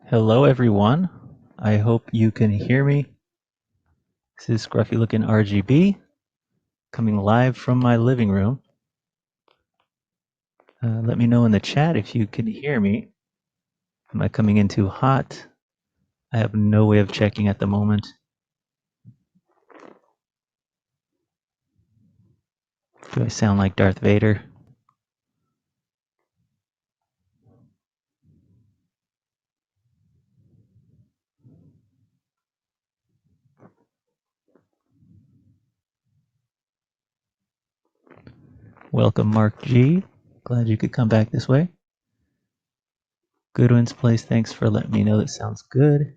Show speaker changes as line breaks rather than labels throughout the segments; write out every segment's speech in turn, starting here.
Hello everyone, I hope you can hear me. This is Scruffy looking RGB coming live from my living room. Let me know in the chat if you can hear me. Am I coming in too hot? I have no way of checking at the moment. Do I sound like Darth Vader? Welcome Mark G. Glad you could come back this way. Goodwin's Place, thanks for letting me know that sounds good.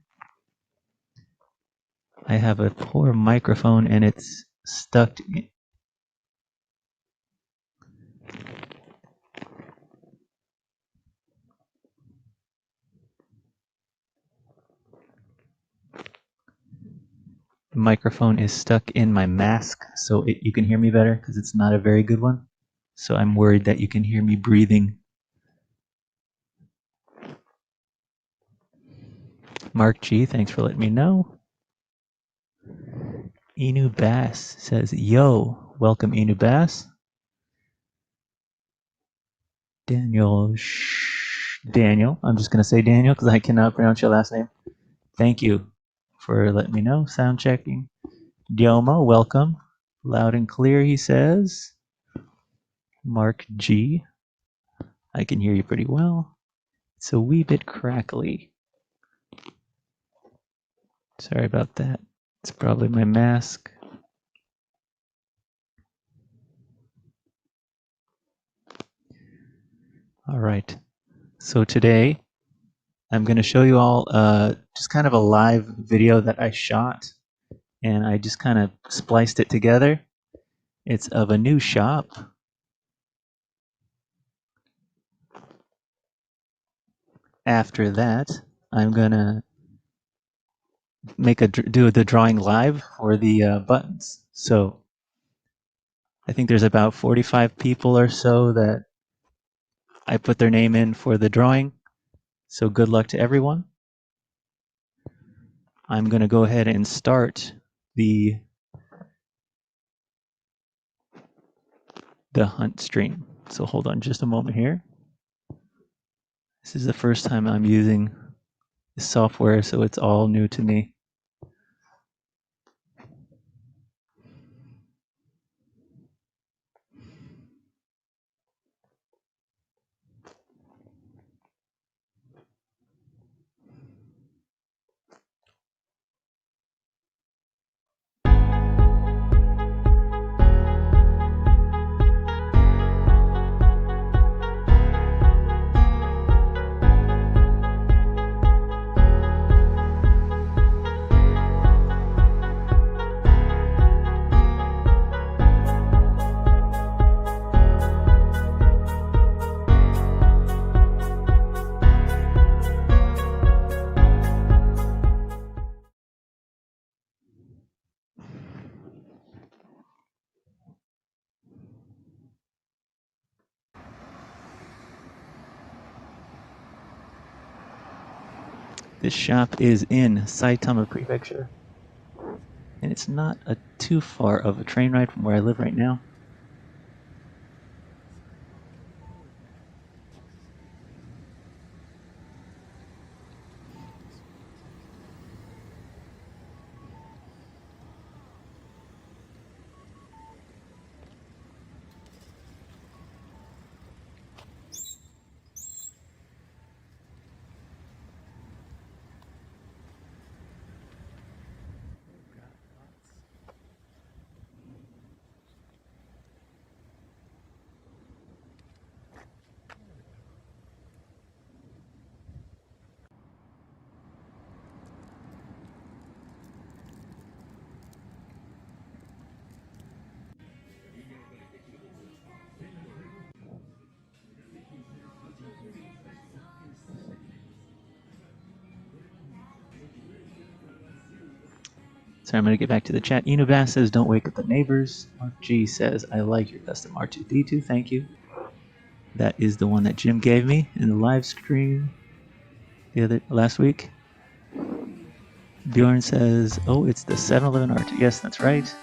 I have a poor microphone and it's stuck. The microphone is stuck in my mask, so you can hear me better because it's not a very good one. So I'm worried that you can hear me breathing. Mark G, thanks for letting me know. Inu Bass says, yo, welcome Inu Bass. Daniel, I'm just going to say Daniel because I cannot pronounce your last name. Thank you for letting me know. Sound checking. Diomo, welcome. Loud and clear, he says. Mark G, I can hear you pretty well. It's a wee bit crackly. Sorry about that. It's probably my mask. All right. So today I'm going to show you all just kind of a live video that I shot, and I just kind of spliced it together. It's of a new shop. After that, I'm going to do the drawing live for the buttons. So I think there's about 45 people or so that I put their name in for the drawing. So good luck to everyone. I'm going to go ahead and start the hunt stream. So hold on just a moment here. This is the first time I'm using this software, so it's all new to me. This shop is in Saitama Prefecture, and it's not too far of a train ride from where I live right now. So I'm going to get back to the chat. Inubas says, don't wake up the neighbors. Mark G says, I like your custom R2D2. Thank you. That is the one that Jim gave me in the live stream. last week. Bjorn says, "Oh, it's the 7-Eleven art." Yes, that's right.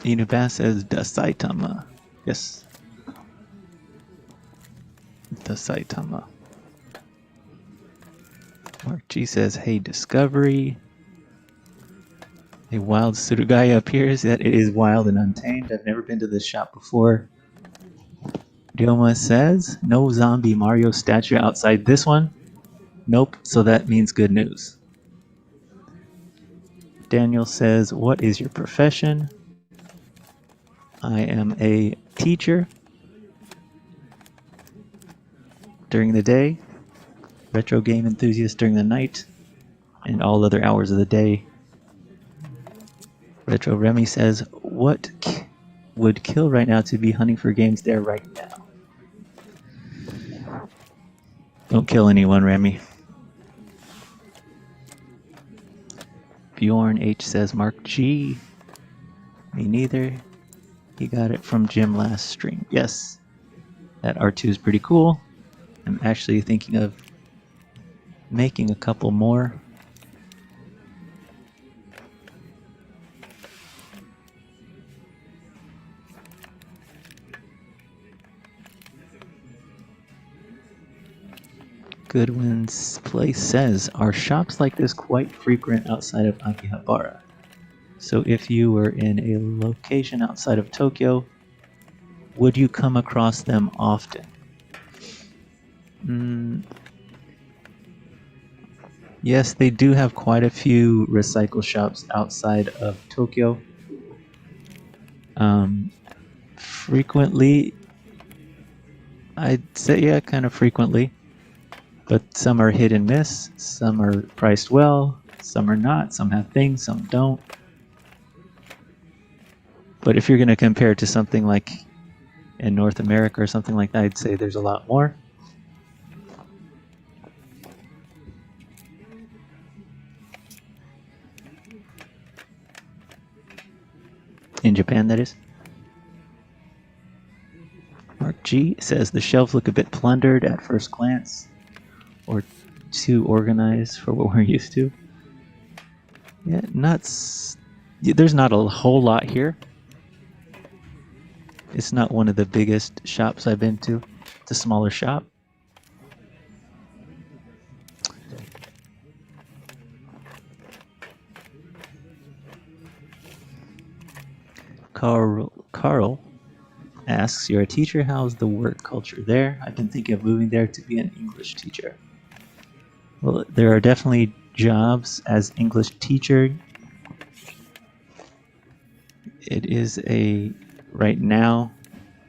Inubas says, "The Saitama." Yes. The Saitama. Mark G says, "Hey, Discovery. A wild Surugaya appears. That it is wild and untamed. I've never been to this shop before." Dioma says, "No zombie Mario statue outside this one." Nope, so that means good news. Daniel says, "What is your profession?" I am a teacher during the day, retro game enthusiast during the night, and all other hours of the day. Retro Remy says, "What would kill right now to be hunting for games there right now?" Don't kill anyone, Remy. Bjorn H says, "Mark G." Me neither. He got it from Jim last stream. Yes, that R2 is pretty cool. I'm actually thinking of making a couple more. Goodwin's Place says, "Are shops like this quite frequent outside of Akihabara? So if you were in a location outside of Tokyo, would you come across them often?" Yes, they do have quite a few recycle shops outside of Tokyo. Frequently, I'd say, yeah, kind of frequently. But some are hit and miss, some are priced well, some are not, some have things, some don't. But if you're going to compare it to something like in North America or something like that, I'd say there's a lot more. In Japan, that is. Mark G says, "The shelves look a bit plundered at first glance, or too organized for what we're used to." Yeah, there's not a whole lot here. It's not one of the biggest shops I've been to. It's a smaller shop. Carl asks, "You're a teacher. How's the work culture there? I've been thinking of moving there to be an English teacher." Well, there are definitely jobs as English teacher. It is right now,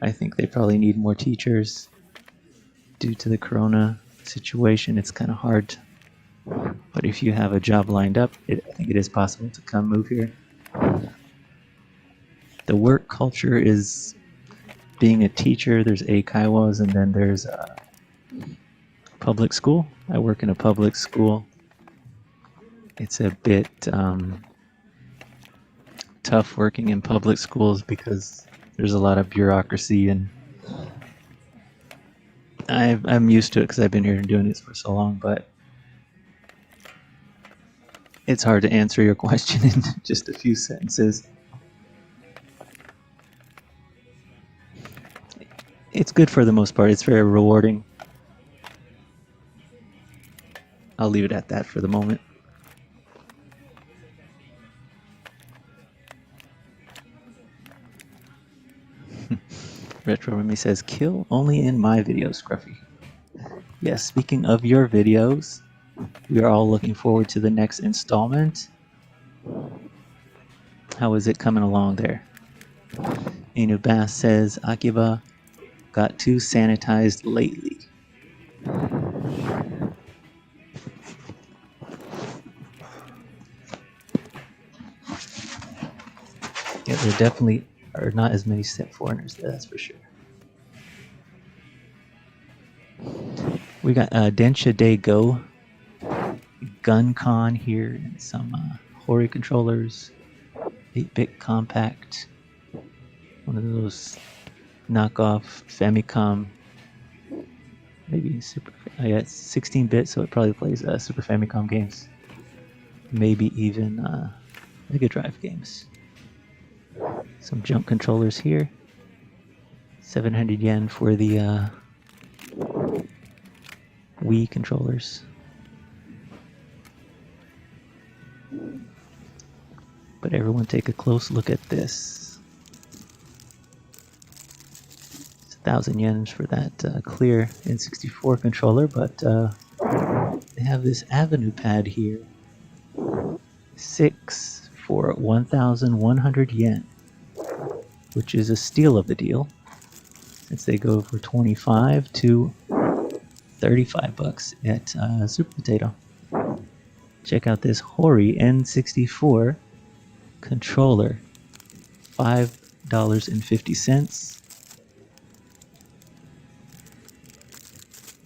I think they probably need more teachers due to the corona situation. It's kind of hard. But if you have a job lined up, I think it is possible to come move here. The work culture is being a teacher. There's eikaiwas, and then there's a public school. I work in a public school. It's a bit tough working in public schools because there's a lot of bureaucracy, and I'm used to it because I've been here doing this for so long, but it's hard to answer your question in just a few sentences. It's good for the most part. It's very rewarding. I'll leave it at that for the moment. Retro Remy says, "Kill only in my videos, Scruffy." Yes, speaking of your videos, we are all looking forward to the next installment. How is it coming along there? Inubas says, "Akiba got too sanitized lately." Yeah, there definitely are not as many foreigners there, that's for sure. We got Densha Day Go Gun Con here and some Hori controllers. 8-bit compact. One of those knockoff famicom. Maybe Super. Yeah, it's 16-bit, so it probably plays Super Famicom games. Maybe even Mega Drive games. Some junk controllers here. 700 yen for the Wii controllers. But everyone take a close look at this. It's 1,000 yen for that clear N64 controller, but they have this Avenue pad here. 6 for 1,100 yen, which is a steal of the deal, since they go for 25 to 35 bucks at Super Potato. Check out this Hori N64 controller, $5.50,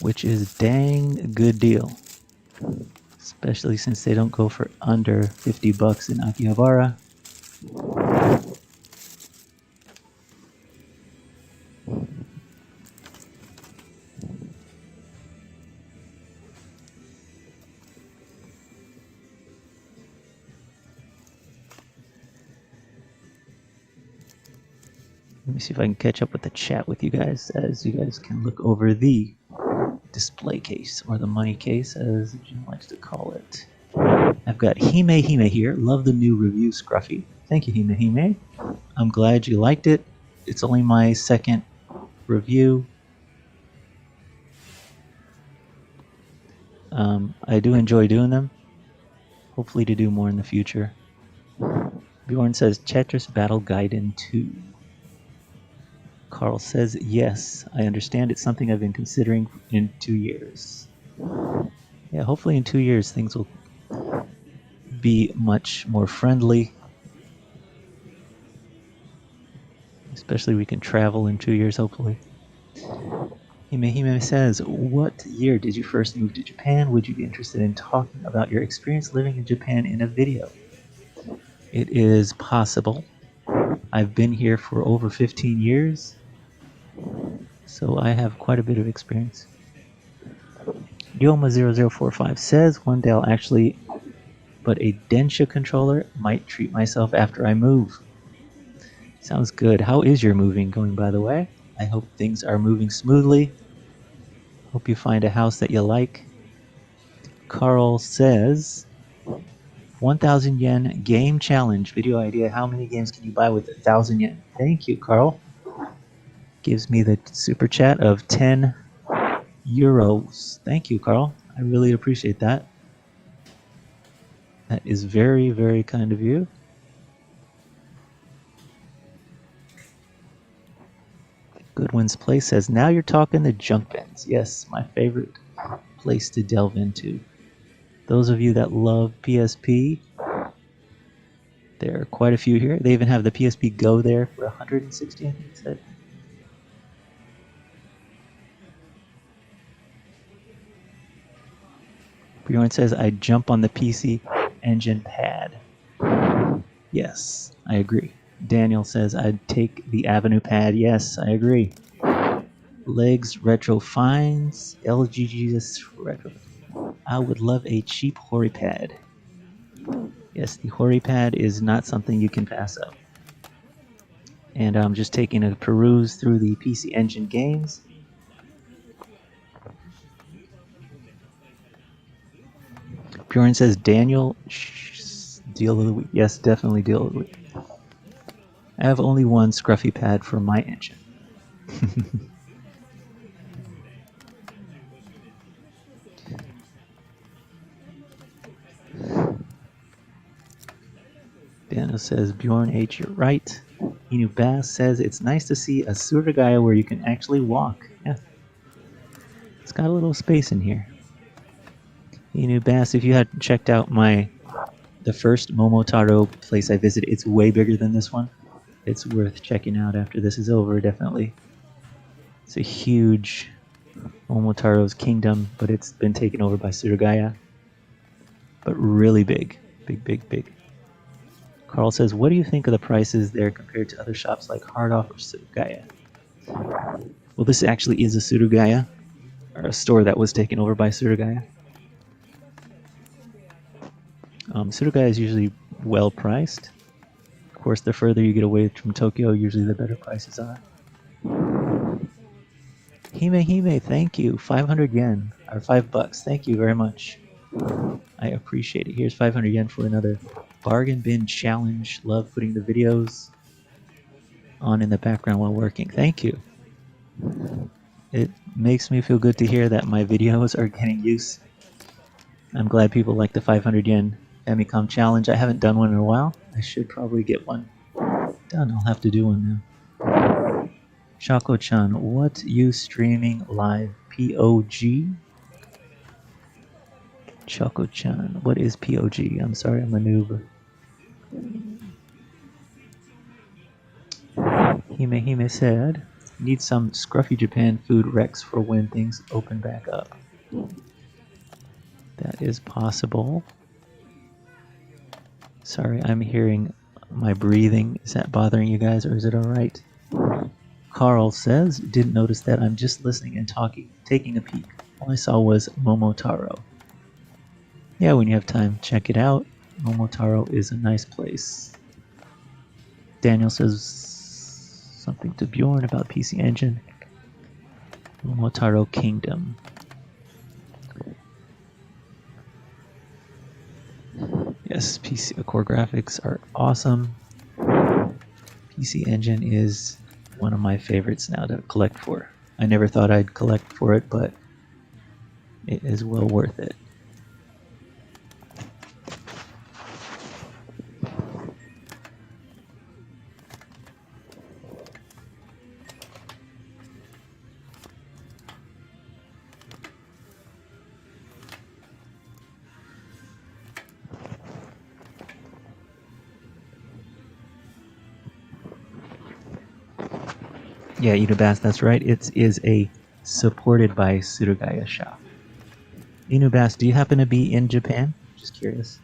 which is dang good deal, especially since they don't go for under 50 bucks in Akihabara. Let me see if I can catch up with the chat with you guys, as you guys can look over the display case, or the money case as Jim likes to call it. I've got Hime here. Love the new review, Scruffy. Thank you, Hime. I'm glad you liked it. It's only my second review. I do enjoy doing them. Hopefully to do more in the future. Bjorn says Tetris Battle Gaiden 2. Carl says, yes, I understand it's something I've been considering in 2 years. Yeah, hopefully in 2 years things will be much more friendly. Especially we can travel in 2 years, hopefully. Hime says, what year did you first move to Japan? Would you be interested in talking about your experience living in Japan in a video? It is possible. I've been here for over 15 years. So I have quite a bit of experience. Dioma0045 says, one day I'll actually, but a Densha controller, might treat myself after I move. Sounds good. How is your moving going, by the way? I hope things are moving smoothly. Hope you find a house that you like. Carl says, 1,000 yen game challenge. Video idea. How many games can you buy with 1,000 yen? Thank you, Carl. Gives me the super chat of 10 euros. Thank you, Carl. I really appreciate that. That is very, very kind of you. Goodwin's Place says, now you're talking the junk bins. Yes, my favorite place to delve into. Those of you that love PSP, there are quite a few here. They even have the PSP Go there for 160, I think it said. Bjorn says, I jump on the PC Engine pad. Yes, I agree. Daniel says, I'd take the Avenue pad. Yes, I agree. Legs Retro Finds. LGGS Retro. I would love a cheap Hori pad. Yes, the Hori pad is not something you can pass up. And I'm just taking a peruse through the PC Engine games. Bjorn says, Daniel, deal of the week. Yes, definitely deal of the week. I have only one scruffy pad for my engine. Daniel says, Bjorn H, you're right. Inu Bass says, it's nice to see a Surugaya where you can actually walk. Yeah. It's got a little space in here. Inu Bass, if you had checked out the first Momotaro place I visited, it's way bigger than this one. It's worth checking out after this is over, definitely. It's a huge Momotaro's kingdom, but it's been taken over by Surugaya. but really big. Big, big, big. Carl says, what do you think of the prices there compared to other shops like Hardoff or Surugaya? Well, this actually is a Surugaya, or a store that was taken over by Surugaya. Surugaya is usually well priced. Of course, the further you get away from Tokyo, usually the better prices are. Hime, thank you. 500 yen, or $5. Thank you very much. I appreciate it. Here's 500 yen for another bargain bin challenge. Love putting the videos on in the background while working. Thank you. It makes me feel good to hear that my videos are getting use. I'm glad people like the 500 yen famicom challenge. I haven't done one in a while. I should probably get one done. I'll have to do one now. Shako-chan, what you streaming live? POG? Shako-chan, what is POG? I'm sorry, I'm a noob. Hime said, need some Scruffy Japan food recs for when things open back up. That is possible. Sorry, I'm hearing my breathing. Is that bothering you guys, or is it alright? Carl says, didn't notice that. I'm just listening and talking, taking a peek. All I saw was Momotaro. Yeah, when you have time, check it out. Momotaro is a nice place. Daniel says something to Bjorn about PC Engine. Momotaro Kingdom. Yes, PC core graphics are awesome. PC Engine is one of my favorites now to collect for. I never thought I'd collect for it, but it is well worth it. Yeah, Inubas, that's right. It is a supported by Surugaya shop. Inubas, do you happen to be in Japan? Just curious.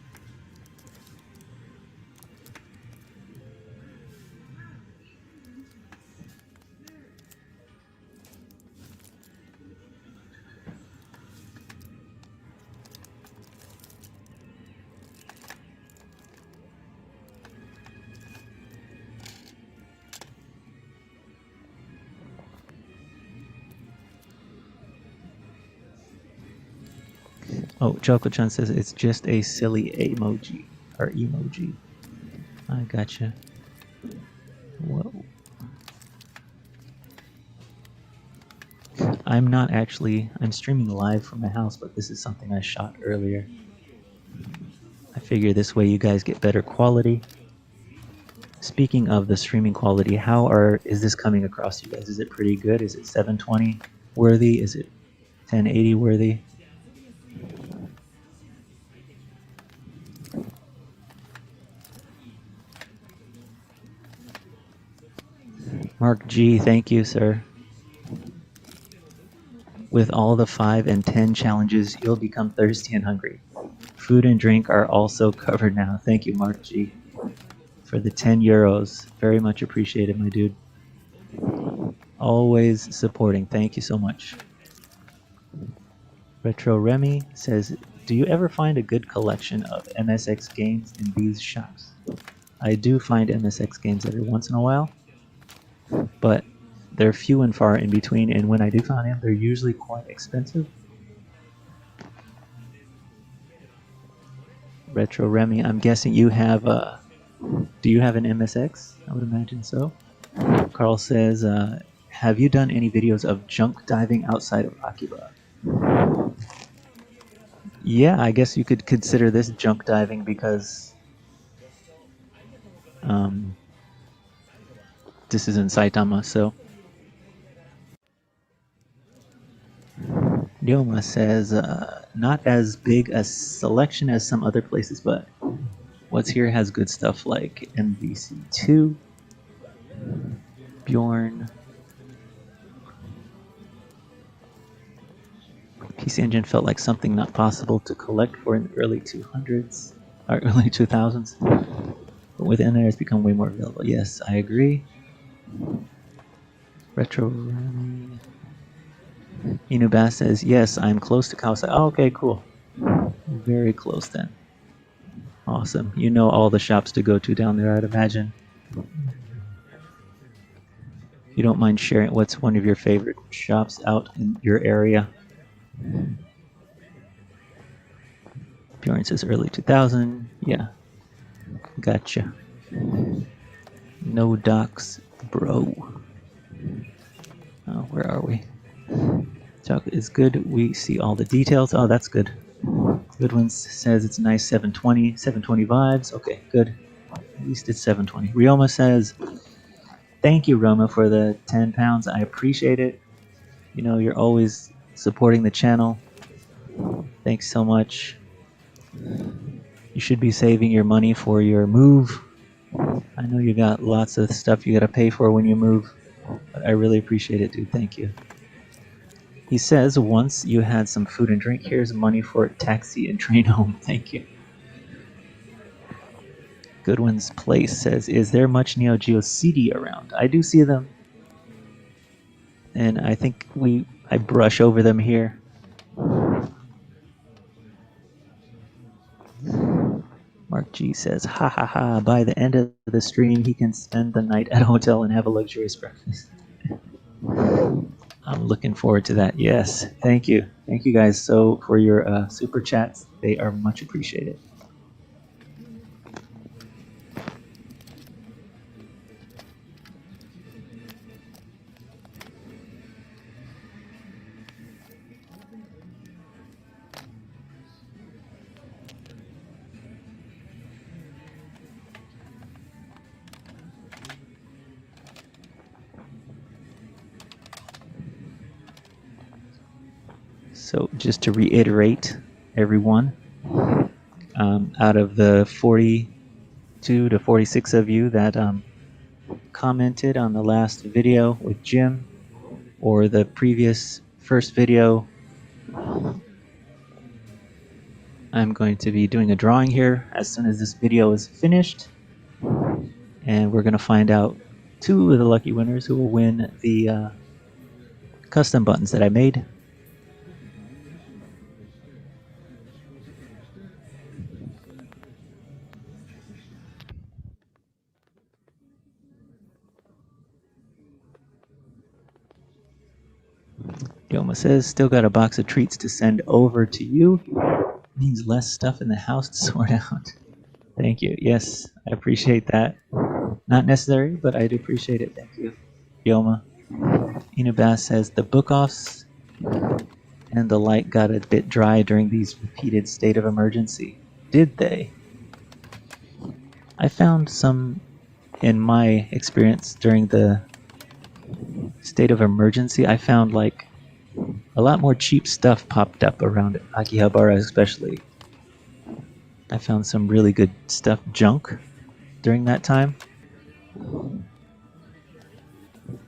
Oh, Choco-chan says it's just a silly emoji, or emoji. I gotcha. Whoa. I'm not actually, I'm streaming live from my house, but this is something I shot earlier. I figure this way you guys get better quality. Speaking of the streaming quality, is this coming across you guys? Is it pretty good? Is it 720 worthy? Is it 1080 worthy? Mark G, thank you, sir. With all the 5 and 10 challenges, you'll become thirsty and hungry. Food and drink are also covered now. Thank you, Mark G, for the 10 euros. Very much appreciated, my dude. Always supporting. Thank you so much. Retro Remy says, do you ever find a good collection of MSX games in these shops? I do find MSX games every once in a while, but they're few and far in between, and when I do find them, they're usually quite expensive. Retro Remy, I'm guessing you have do you have an MSX? I would imagine so. Carl says, have you done any videos of junk diving outside of Akiba? Yeah, I guess you could consider this junk diving because this is in Saitama, so. Ryoma says, not as big a selection as some other places, but what's here has good stuff like MVC2, Bjorn, PC Engine felt like something not possible to collect for in the early 200s or early 2000s. But within there, it's become way more available. Yes, I agree. Retro Inubas says, yes, I'm close to Kawasaki. Oh, okay, cool. Very close then. Awesome. You know all the shops to go to down there, I'd imagine. If you don't mind sharing, what's one of your favorite shops out in your area? Bjorn says early 2000. Yeah, gotcha. No docs, bro. Oh, where are we? Chocolate is good. We see all the details. Oh, that's good. Goodwin says it's nice 720 vibes. Okay, good. At least it's 720. Rioma says, thank you, Roma, for the 10 pounds. I appreciate it. You know, you're always supporting the channel. Thanks so much. You should be saving your money for your move. I know you got lots of stuff you got to pay for when you move, but I really appreciate it, dude. Thank you. He says, once you had some food and drink, here's money for a taxi and train home. Thank you. Goodwin's Place says, is there much Neo Geo CD around? I do see them, and I think I brush over them here. Mark G says, ha ha ha, by the end of the stream, he can spend the night at a hotel and have a luxurious breakfast. I'm looking forward to that. Yes, thank you. Thank you guys so for your super chats. They are much appreciated. So just to reiterate, everyone, out of the 42 to 46 of you that commented on the last video with Jim or the previous first video, I'm going to be doing a drawing here as soon as this video is finished, and we're going to find out 2 of the lucky winners who will win the custom buttons that I made. Yoma says, still got a box of treats to send over to you. Means less stuff in the house to sort out. Thank you. Yes, I appreciate that. Not necessary, but I do appreciate it. Thank you, Yoma. Inubas says, the book offs and the light got a bit dry during these repeated state of emergency. Did they? I found some, in my experience during the state of emergency, I found like a lot more cheap stuff popped up around Akihabara, especially. I found some really good stuff, junk, during that time.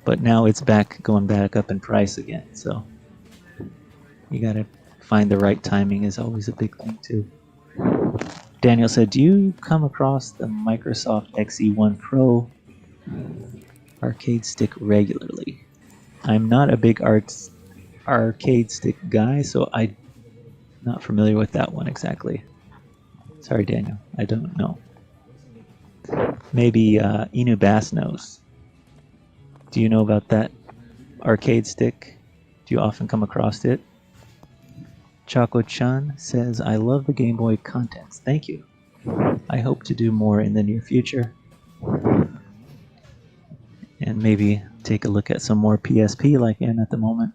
But now it's going back up in price again. So you gotta find the right timing is always a big thing too. Daniel said, do you come across the Microsoft XE1 Pro arcade stick regularly? I'm not a big arcade stick guy, so I'm not familiar with that one exactly. Sorry, Daniel, I don't know. Maybe Inu Bass knows. Do you know about that arcade stick? Do you often come across it? Choco-chan says, I love the Game Boy contents. Thank you. I hope to do more in the near future. And maybe take a look at some more PSP like I am at the moment.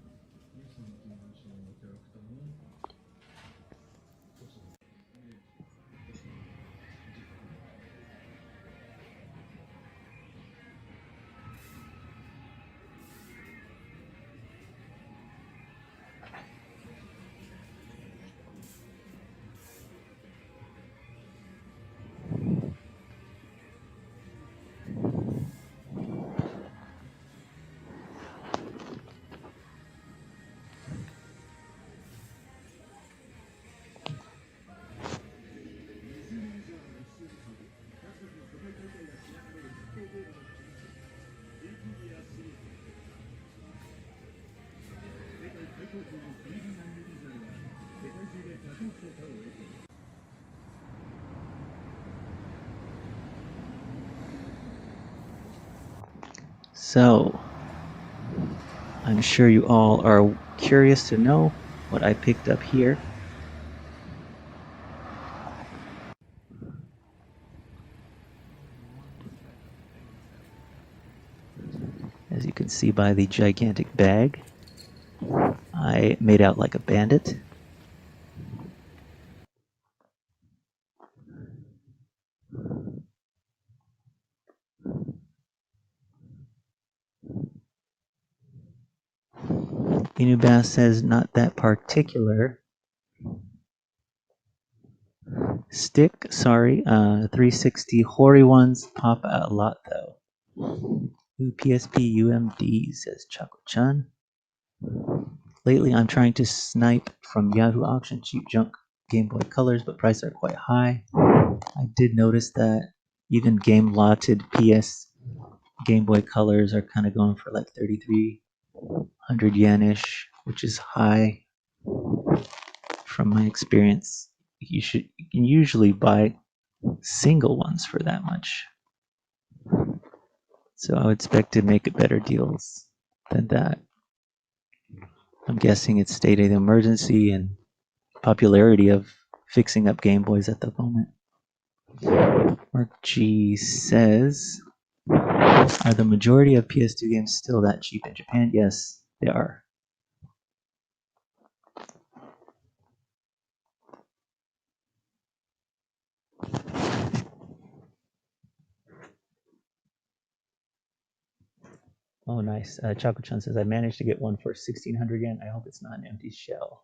So, I'm sure you all are curious to know what I picked up here. As you can see by the gigantic bag, I made out like a bandit. Inubas says not that particular stick, sorry. 360 hoary ones pop out a lot though. Ooh, PSP UMD, says Chaco-chan. Lately I'm trying to snipe from Yahoo Auction cheap junk Game Boy Colors, but prices are quite high. I did notice that even game lotted PS Game Boy Colors are kind of going for like 3,300 yen-ish, which is high from my experience. You can usually buy single ones for that much. So I would expect to make it better deals than that. I'm guessing it's state of emergency and popularity of fixing up Game Boys at the moment. Mark G says, are the majority of PS2 games still that cheap in Japan? Yes, they are. Oh, nice. Chaco-chan says, I managed to get one for 1,600 yen. I hope it's not an empty shell.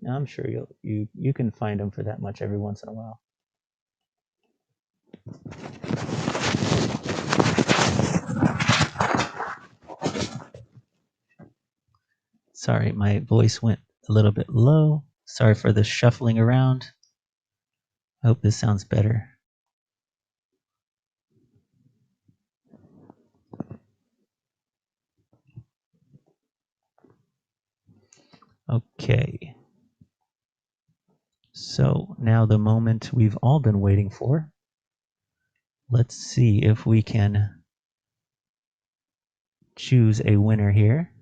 I'm sure you can find them for that much every once in a while. Sorry, my voice went a little bit low. Sorry for the shuffling around. I hope this sounds better. Okay. So now the moment we've all been waiting for. Let's see if we can choose a winner here.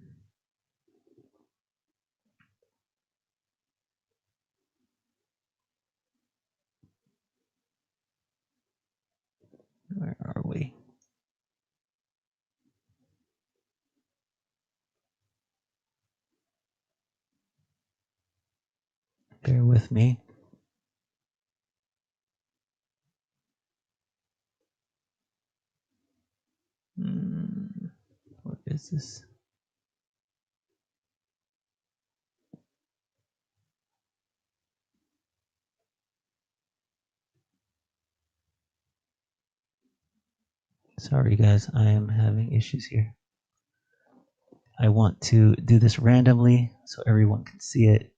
Where are we? Bear with me. What is this? Sorry guys, I am having issues here. I want to do this randomly so everyone can see it.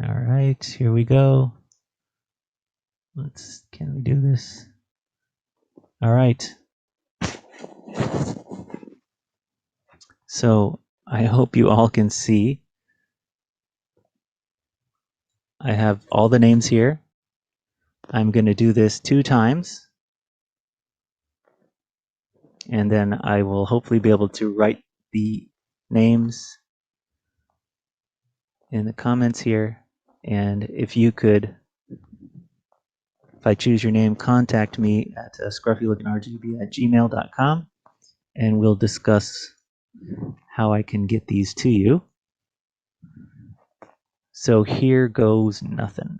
All right, here we go. Can we do this? All right. So I hope you all can see. I have all the names here. I'm going to do this 2 times. And then I will hopefully be able to write the names in the comments here. And if you could, if I choose your name, contact me at scruffylookingRGB@gmail.com and we'll discuss how I can get these to you. So here goes nothing.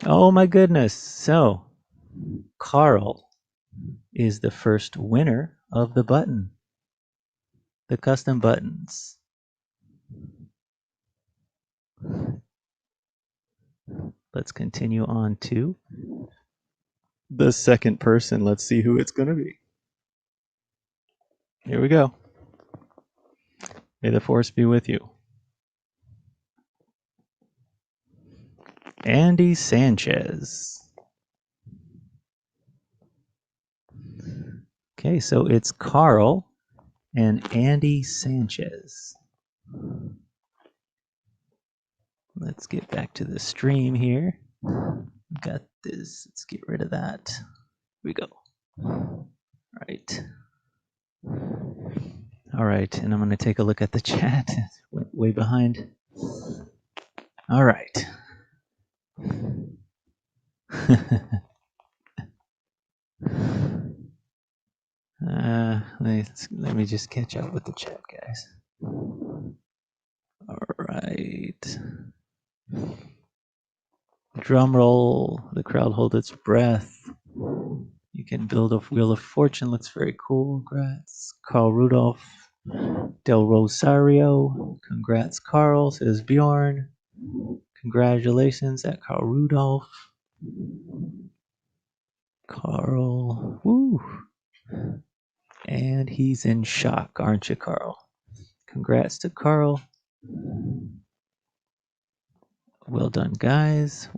Oh my goodness. So Carl is the first winner of the button. the custom buttons. Let's continue on to the second person. Let's see who it's going to be. Here we go. May the force be with you. Andy Sanchez. Okay, so it's Carl and Andy Sanchez. Let's get back to the stream here. Got this. Let's get rid of that. Here we go. All right. All right, and I'm going to take a look at the chat. Went way behind. All right. Let me just catch up with the chat, guys. All right. Drum roll. The crowd hold its breath. You can build a Wheel of Fortune. Looks very cool. Congrats. Carl Rudolph Del Rosario. Congrats, Carl, says Bjorn. Congratulations at Carl Rudolph. Carl. Woo. And he's in shock, aren't you, Carl? Congrats to Carl. Well done, guys.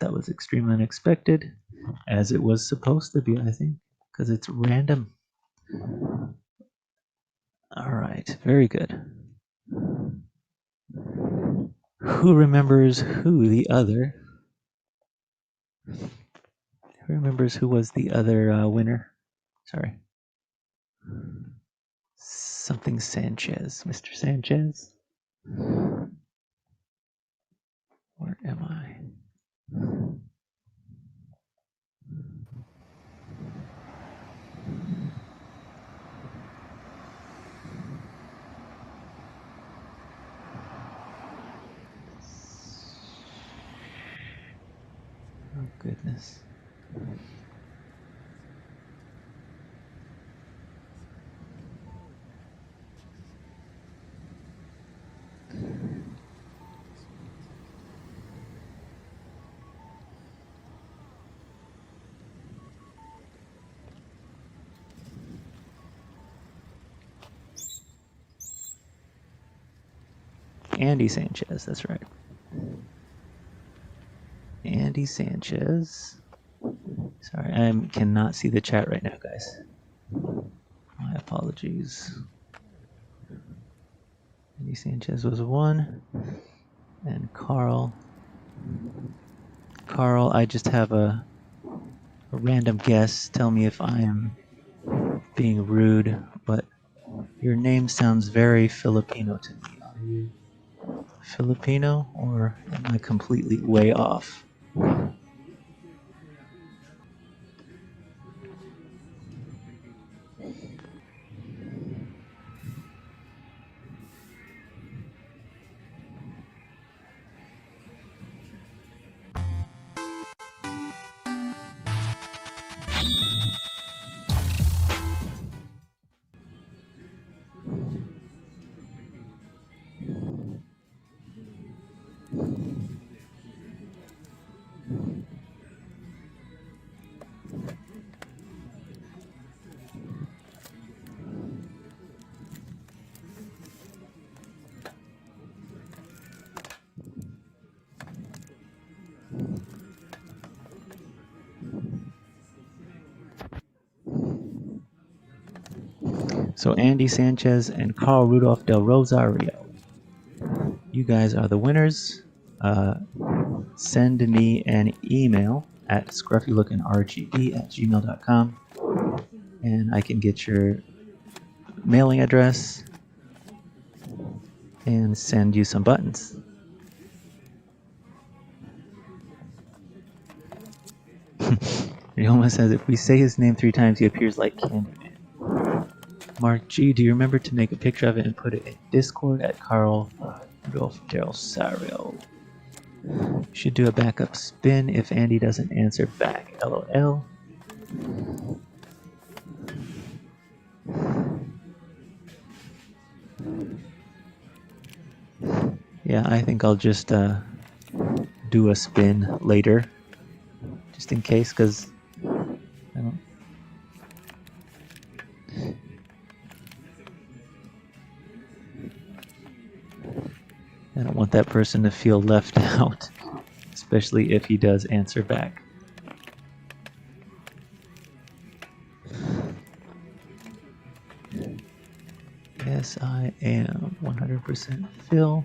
That was extremely unexpected, as it was supposed to be, I think, because it's random. All right, very good. Who remembers who the other? Who remembers who was the other winner? Sorry. Something Sanchez. Mr. Sanchez? Where am I? Oh, goodness. Andy Sanchez, that's right. Andy Sanchez. Sorry, I cannot see the chat right now, guys. My apologies. Andy Sanchez was one. And Carl. Carl, I just have a random guess. Tell me if I am being rude, but your name sounds very Filipino to me. Are you Filipino, or am I completely way off? So Andy Sanchez and Carl Rudolph Del Rosario. You guys are the winners. Send me an email at scruffylookingrgb@gmail.com and I can get your mailing address and send you some buttons. Ryoma says if we say his name 3 times, he appears like Candyman. Mark G, do you remember to make a picture of it and put it in Discord at Carl Rudolph Del Rosario? Should do a backup spin if Andy doesn't answer back. LOL. Yeah, I think I'll just do a spin later, just in case, because I don't want that person to feel left out, especially if he does answer back. Yes, I am 100% Phil.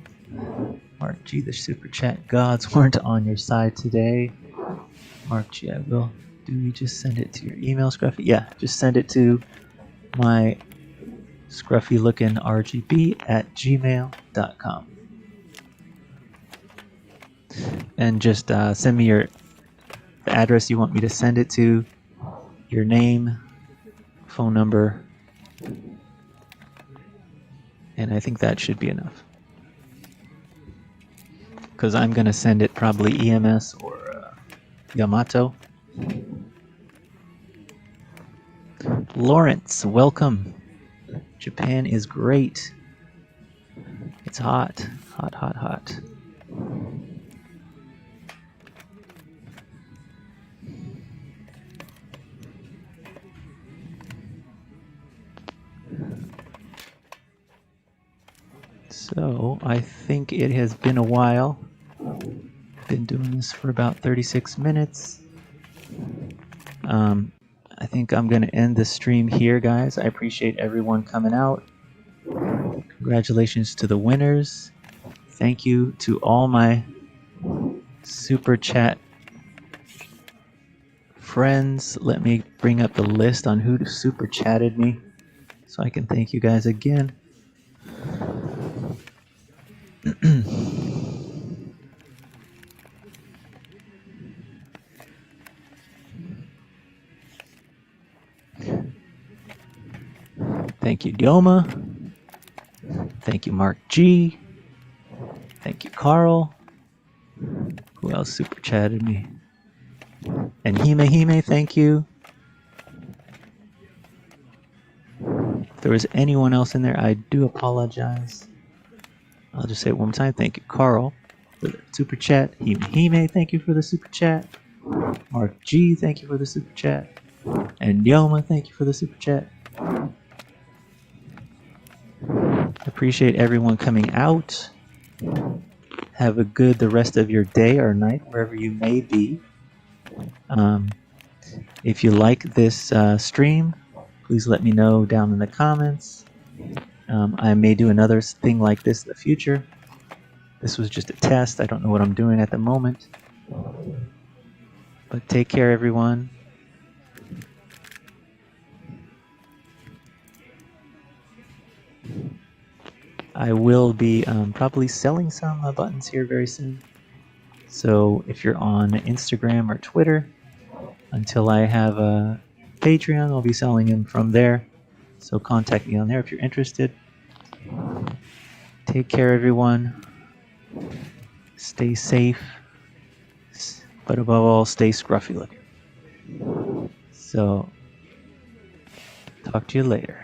Mark G, the super chat gods weren't on your side today. Mark G, I will. Do you just send it to your email, Scruffy? Yeah, just send it to my scruffy looking RGB at gmail.com. And just send me the address you want me to send it to, your name, phone number, and I think that should be enough. Because I'm going to send it probably EMS or Yamato. Lawrence, welcome. Japan is great. It's hot, hot, hot, hot. So I think it has been a while. Been doing this for about 36 minutes. I think I'm going to end the stream here, guys. I appreciate everyone coming out. Congratulations to the winners. Thank you to all my super chat friends. Let me bring up the list on who super chatted me so I can thank you guys again. Thank you, Dioma. Thank you, Mark G. Thank you, Carl. Who else super chatted me? And Hime, thank you. If there was anyone else in there, I do apologize. I'll just say it one more time. Thank you, Carl, for the super chat. Hime, thank you for the super chat. Mark G, thank you for the super chat. And Yoma, thank you for the super chat. Appreciate everyone coming out. Have a good the rest of your day or night, wherever you may be. If you like this stream, please let me know down in the comments. I may do another thing like this in the future. This was just a test. I don't know what I'm doing at the moment. But take care, everyone. I will be probably selling some buttons here very soon. So if you're on Instagram or Twitter, until I have a Patreon, I'll be selling them from there. So contact me on there if you're interested. Take care, everyone. Stay safe. But above all, stay scruffy looking. So, talk to you later.